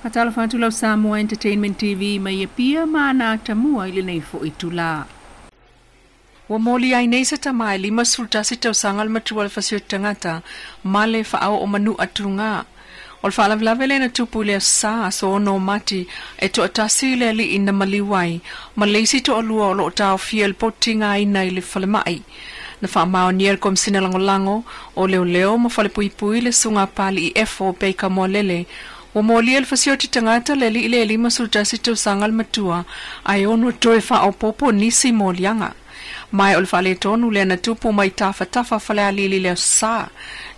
Patala whātula o Samoa Entertainment TV mai e pia mana tamua ili nei fo itula. Wa moli ai nei sa tamai lima sultasi tau sangal matua le fasio tangata male whaao o manu atunga. O le whaalavlavele na tupu le sa so ono mati e to atasi le li ina maliwai ma leisi to alua o lo tau fiel potinga ina ili whalemai. Na whaamao nier kom sinalangolango o leo ma whalepui le sunga pali i efo peika mo lele. Wa moli el fasioti tangata le li ile lima sultasi tau sangal matua ai ono toe whao popo nisi molianga. Mai ol fale tonu le na tupu mai tafa fale alili le sa.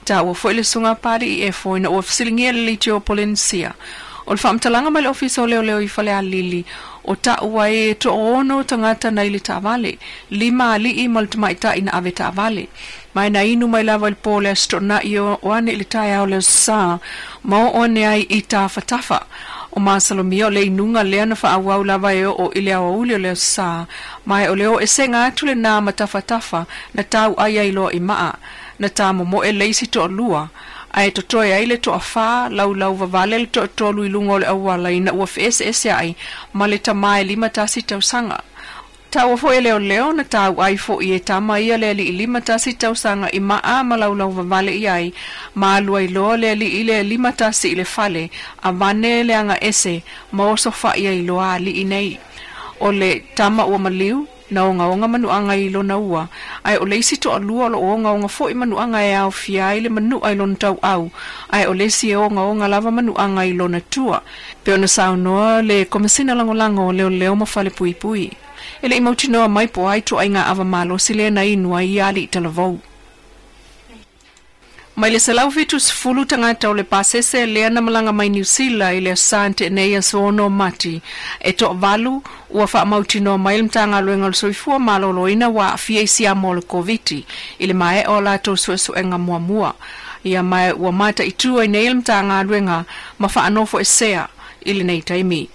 Ta ua fo ile sunga pari i efo ina ua fsilingia le li tio polensia. Ol whaamtalanga mai le ofisa o leo i fale alili o ta ua e to ono tangata na ili taavale. Lima ali i maltumaita ina ave taavale. Mai na inu mai lava il pole astrona i o ane ili taia o le sa. Mao one ai i tafa. O masalomia o le inunga lea na whaawau lava eo o ile awa uli o leo sa. Mai o leo e senga atu le nā matafa na tau ai ailo i maa. Na tā momo e leisi to lua. Ai to toe ai le to a wha, lau vavale le to tolu i lunga o le awala ina ua ese ai, ma le tamae lima tasi tau sanga. Ta ua fo e leo na tau ai fo i e tama ia le li i lima tasi tau sanga i maa ma lau vavale i ai, ma alua i loa le li i le lima tasi i le fale, a vane le anga ese, ma oso wha i ai loa li i nei. O le tama ua maliu, na onga manuanga i lo na ua, ai o leisi to alua lo onga fo i manuanga e au fia i le manu ai lo na tau au, ai o leisi e onga lava manuanga i lo na tua, pe ona saunoa le komisina langolango leo mafale pui. Ele i mautinoa mai po ai to ai ngā ava malo sile na inua i ali i talavou. Mai le salau fitu sifulu tangata o le pasese lea na malanga mai New Zealand i le sante nei so ono mati. E to valu ua wha mautinoa mai le mtanga luenga le soifua maloloina wa afia isi amo le COVID i le mae o lato suenga mua. Ia mai ua mata itua i nei le mtanga luenga ma wha anofo esea i le nei taimi.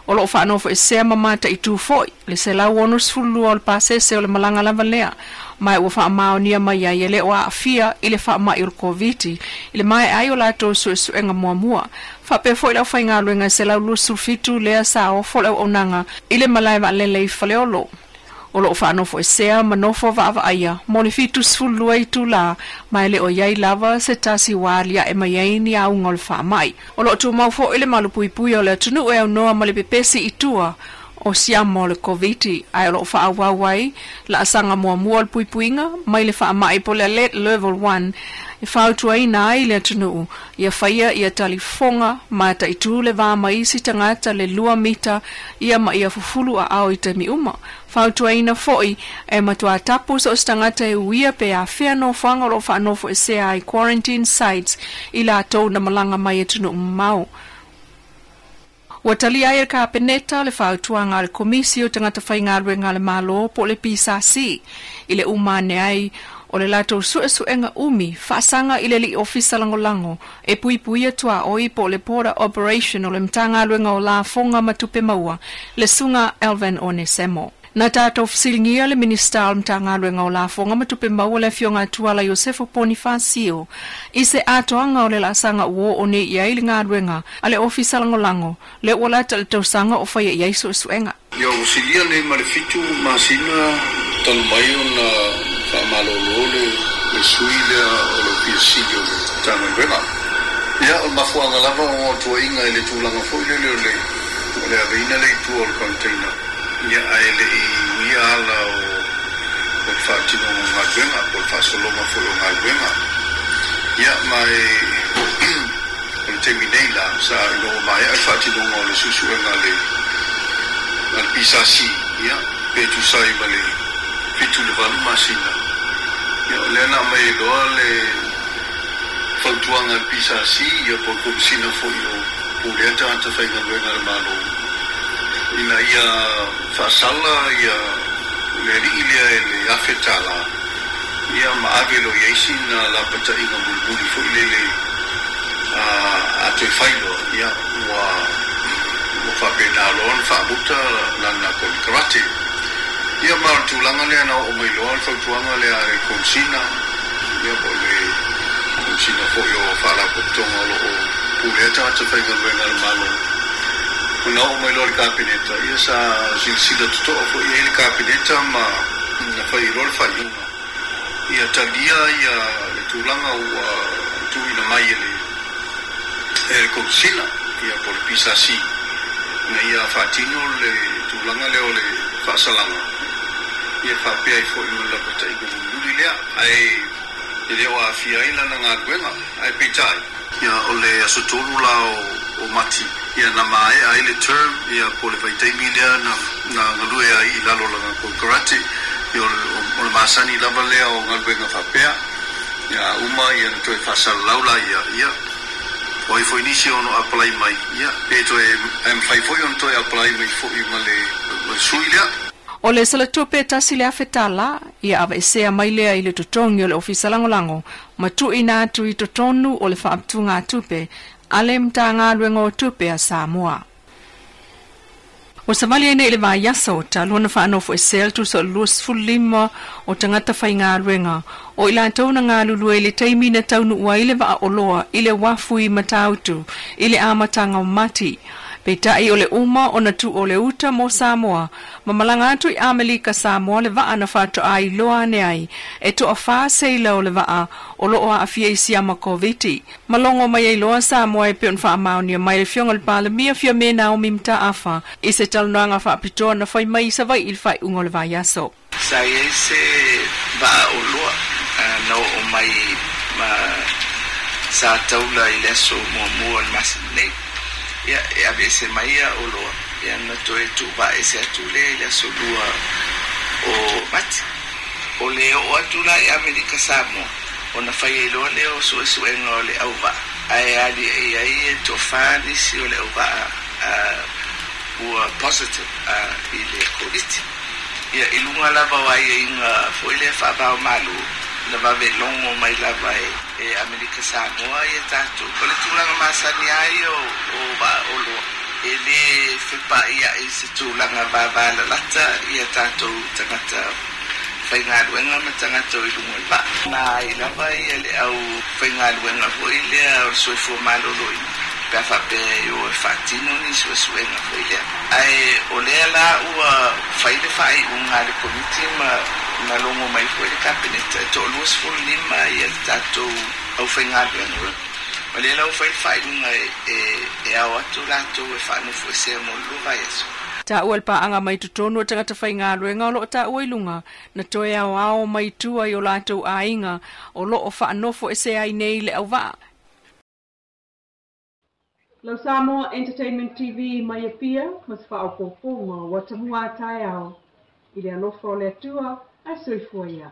O lo whanofo e sea mamata i tū foi, le se lau ono sifulu o le pasese o le malanga lava lea, mai ua wha mao nia mai ai ele o a fia i le wha mai o le COVID, i le mai ai o lato suenga mua. Wha pe foi lau whainga luenga se lau lua sulfitu lea sa o fo lau onanga, i le malaiva lele i whaleolo. O lo whanofo e sea manofo vaava aia, mo le fitu sifulu ai tu la, mai le o iai lava se tasi walia e mai ai ni au ngol wha mai. O lo tu maufo ile malu pui o le tunu e au noa ma le pepesi itua, o siamo le COVID, ai o lo wha awawai, la asanga mua le puinga, mai le wha mai po le alert level 1, e whautu ai na ai le tunu, ia whaia ia talifonga, mata itu le vā mai si tangata le 2 mita, ia ma ia fufulu a au i te mi uma. Whautu ai na foi, e matua tapu so stangata e uia pe a whea no whanga lo whanofo e se ai quarantine sites, i la tau na malanga mai e tunu mau. Watali ai ka peneta le whautuanga le komisio tangata whainga ruenga le malo po le PSC, i le umane ai, o le lato suenga umi, whaasanga i le li ofisa langolango, e pui atua oi po le pora operation o le mtanga ruenga o la fonga matupe maua, le sunga Alvan Onesemo. Na tato fsilingia le minister mtanga ruenga o la fonga matupe maua le fionga tuala Josefo Bonifacio, i se atoanga o le la sanga uo o ne iai le ngā ruenga, a le ofisa langolango, le walata le tausanga o whaia iai suenga. Ia usilia le malefitu masina talmaio na whamalolo le suile o le piasidio le tanga ruenga. Ia o mafuanga lava o tua inga ele tūlanga foile o le aveina le tua o le container. Ia aele i uia ala o whaatino ngā ruenga, o whaasolonga foile o ngā ruenga. Ia mai o le temi nei la, sa ilo o mai ai whaatino ngā le susuenga le al pisasi, ia, petu sai ma le fitu le valu masina. Ia o lena mai loa le whautuanga al pisasi, ia po komisina foile o puleata anta whainga luenga le malo. Ina ia whaasala, ia le riilea e le awhetala, ia maagelo iaisi na lapata inga mulmuli fo ilele atoe whailo, ia ua whapena loan whaamuta lana koni karate. Ia maratulanga lea na o mai loan whautuanga lea e konsina, ia po le konsina fo i o whaala kotonga o puleata ata whainga luenga le malo. Una o mai lor kabineta ia sa silsila to fo ia il kabineta ma na fai rol fai uma ia talia ia le tulanga o tu ina mai le konsila ia por pisasi na ia fatino le tulanga le ole fasalanga ia fa pe ai fo ina la kota i gulu le ai ile wa fia ina na ngagwenga ai pitai ia ole asotolu la o mati ia na mai ai le term ia por le vai milia na ngalue ai lalo la ko karate ia o masani la vale o ngagwenga fa pe ia uma ia to fasal laula ia oi foi inicio no apply mai ia peto em fai foi on to apply mai fo i male suilia o le sala tupe tasi le afetala ia ava esea mai lea i le totongi o le ofisa langolango ma tu ina atu i totonu o le whaaptunga tupe ale mta ngā luenga o tupe a Samoa. O samali ene ile vai yaso ta lona whaanofo esea tu so luas fulima o tangata whai ngā luenga o ila tauna ngā lulue le taimina taunu ua ile wa oloa ile wafu i matautu ile amatanga o mati. Peitai o le uma o na tu o le uta mo Samoa, mamalanga atu i Amelika Samoa le vaa na whato ai loa ne ai, e to a whaa seila o le vaa o loo a afia isi ama koviti. Malongo mai ai loa Samoa e peon wha mauni mai le fionga le pala mia fia mena o mimta afa, i se talnoanga wha pitoa na whai mai sa vai il whai ungo le vaa yaso. Sai e se vaa o loa, no o mai ma sa taula i leso mua le masinei. Ya abese maia olo ya na to tu ba ese atule la solua o mati o le o atula ya Amerika Samoa ona fai lo le o so engo le auva ai ali ai to fani si o le auva o positive ile covid ya ilunga la ba wai inga foi le fa ba malu la va ve longo mai la vai Amerika Samoa ia tatu kole tulanga masani ai o ba olo ele fipa ia isi tulanga ba la lata ia tatu tangata whainga luenga ma tangata i lunga ba na ila vai ele au whainga luenga ho ile au soifo maloloi pe fa pe o fatino ni soenga ho ile ai olela ua faile fai unga le committee ma longo mai foi le cabinet to los for lima ia tato au whainga luenga olela au fai unga e au atu lato e whanu foi se mo luva yeso Ta uel pa anga mai tutonu o tangata whai ngā ruenga o lo ta uelunga na toe au ao mai tua i o lato a inga o lo o whaanofo e se ai nei le au waa. Lau Samoa Entertainment TV mai e pia mas whaopoponga wa tamua tai au i le anofo le atua a soifua ia.